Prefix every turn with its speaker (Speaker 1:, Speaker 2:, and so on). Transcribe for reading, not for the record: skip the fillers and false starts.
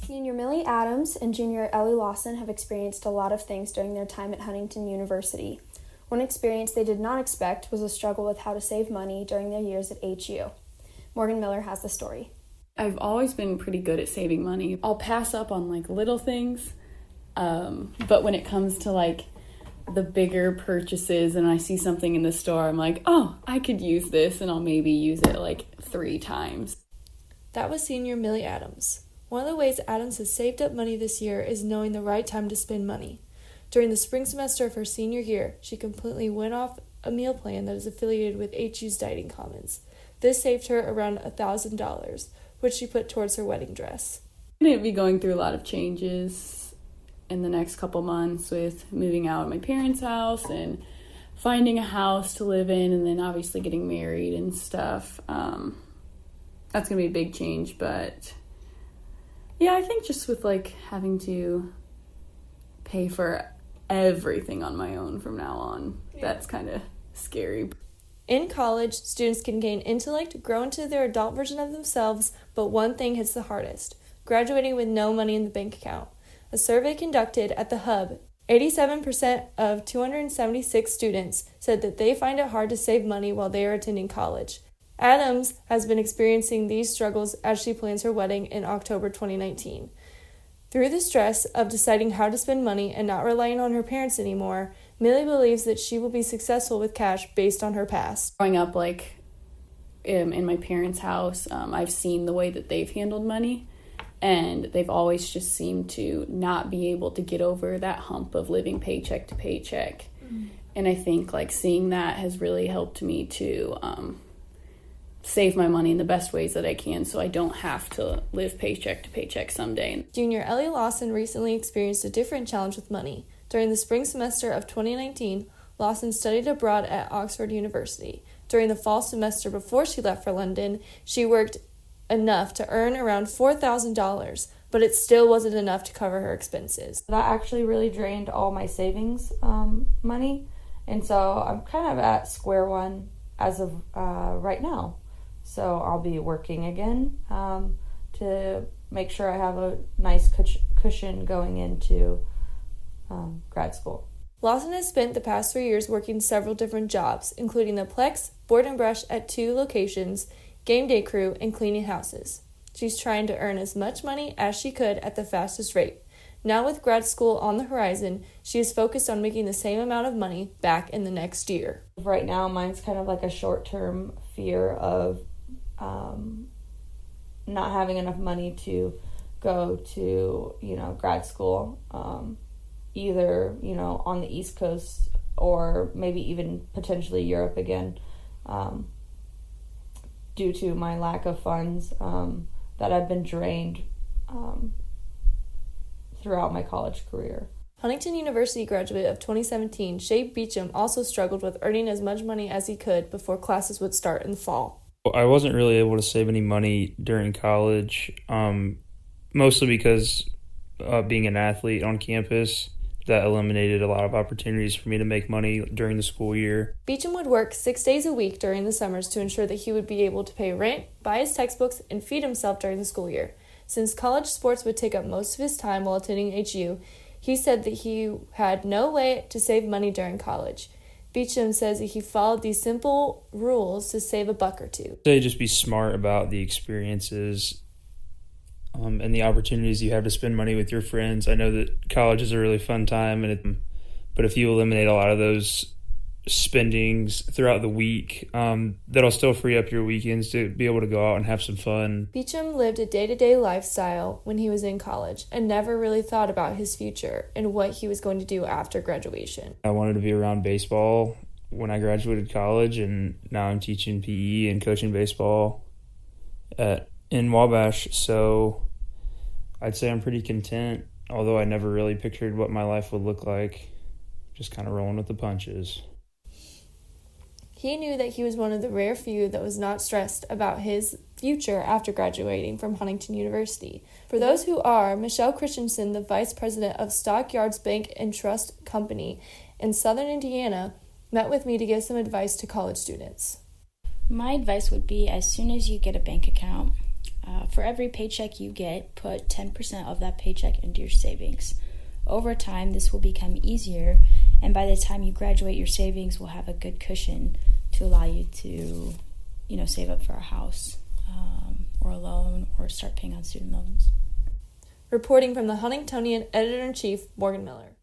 Speaker 1: Senior Millie Adams and junior Ellie Lawson have experienced a lot of things during their time at Huntington University. One experience they did not expect was a struggle with how to save money during their years at HU. Morgan Miller has the story.
Speaker 2: I've always been pretty good at saving money. I'll pass up on little things, but when it comes to the bigger purchases and I see something in the store, I'm like, oh, I could use this, and I'll maybe use it 3 times.
Speaker 3: That was senior Millie Adams. One of the ways Adams has saved up money this year is knowing the right time to spend money. During the spring semester of her senior year, she completely went off a meal plan that is affiliated with HU's Dieting Commons. This saved her around $1,000, which she put towards her wedding dress.
Speaker 2: I'm going to be going through a lot of changes in the next couple months with moving out of my parents' house and finding a house to live in, and then obviously getting married and stuff. That's going to be a big change, but yeah, I think just with having to pay for everything on my own from now on, that's kind of scary.
Speaker 3: In college, students can gain intellect, grow into their adult version of themselves, but one thing hits the hardest: graduating with no money in the bank account. A survey conducted at the Hub, 87% of 276 students said that they find it hard to save money while they are attending college. Adams has been experiencing these struggles as she plans her wedding in October 2019. Through the stress of deciding how to spend money and not relying on her parents anymore, Millie believes that she will be successful with cash based on her past.
Speaker 2: Growing up in my parents' house, I've seen the way that they've handled money, and they've always just seemed to not be able to get over that hump of living paycheck to paycheck. And I think seeing that has really helped me to save my money in the best ways that I can, so I don't have to live paycheck to paycheck someday.
Speaker 3: Junior Ellie Lawson recently experienced a different challenge with money. During the spring semester of 2019, Lawson studied abroad at Oxford University. During the fall semester before she left for London, she worked enough to earn around $4,000, but it still wasn't enough to cover her expenses.
Speaker 4: That actually really drained all my savings money, and so I'm kind of at square one as of right now. So I'll be working again to make sure I have a nice cushion going into grad school.
Speaker 3: Lawson has spent the past 3 years working several different jobs, including the Plex, Board and Brush at 2 locations, game day crew, and cleaning houses. She's trying to earn as much money as she could at the fastest rate. Now with grad school on the horizon, she is focused on making the same amount of money back in the next year.
Speaker 4: Right now, mine's kind of a short-term fear of not having enough money to go to, grad school, either, on the East Coast or maybe even potentially Europe again, due to my lack of funds that have been drained throughout my college career.
Speaker 3: Huntington University graduate of 2017, Shay Beecham, also struggled with earning as much money as he could before classes would start in the fall.
Speaker 5: I wasn't really able to save any money during college, mostly because being an athlete on campus, that eliminated a lot of opportunities for me to make money during the school year.
Speaker 3: Beecham would work 6 days a week during the summers to ensure that he would be able to pay rent, buy his textbooks, and feed himself during the school year. Since college sports would take up most of his time while attending HU, he said that he had no way to save money during college. Beecham says that he followed these simple rules to save $1 or $2.
Speaker 5: Say just be smart about the experiences and the opportunities you have to spend money with your friends. I know that college is a really fun time, but if you eliminate a lot of those spendings throughout the week, that'll still free up your weekends to be able to go out and have some fun.
Speaker 3: Beecham lived a day-to-day lifestyle when he was in college and never really thought about his future and what he was going to do after graduation.
Speaker 5: I wanted to be around baseball when I graduated college, and now I'm teaching PE and coaching baseball in Wabash, so I'd say I'm pretty content, although I never really pictured what my life would look like, just kind of rolling with the punches.
Speaker 3: He knew that he was one of the rare few that was not stressed about his future after graduating from Huntington University. For those who are, Michelle Christensen, the vice president of Stockyards Bank and Trust Company in Southern Indiana, met with me to give some advice to college students.
Speaker 6: My advice would be, as soon as you get a bank account, For every paycheck you get, put 10% of that paycheck into your savings. Over time, this will become easier, and by the time you graduate, your savings will have a good cushion to allow you to, save up for a house or a loan or start paying on student loans.
Speaker 3: Reporting from the Huntingtonian Editor-in-Chief, Morgan Miller.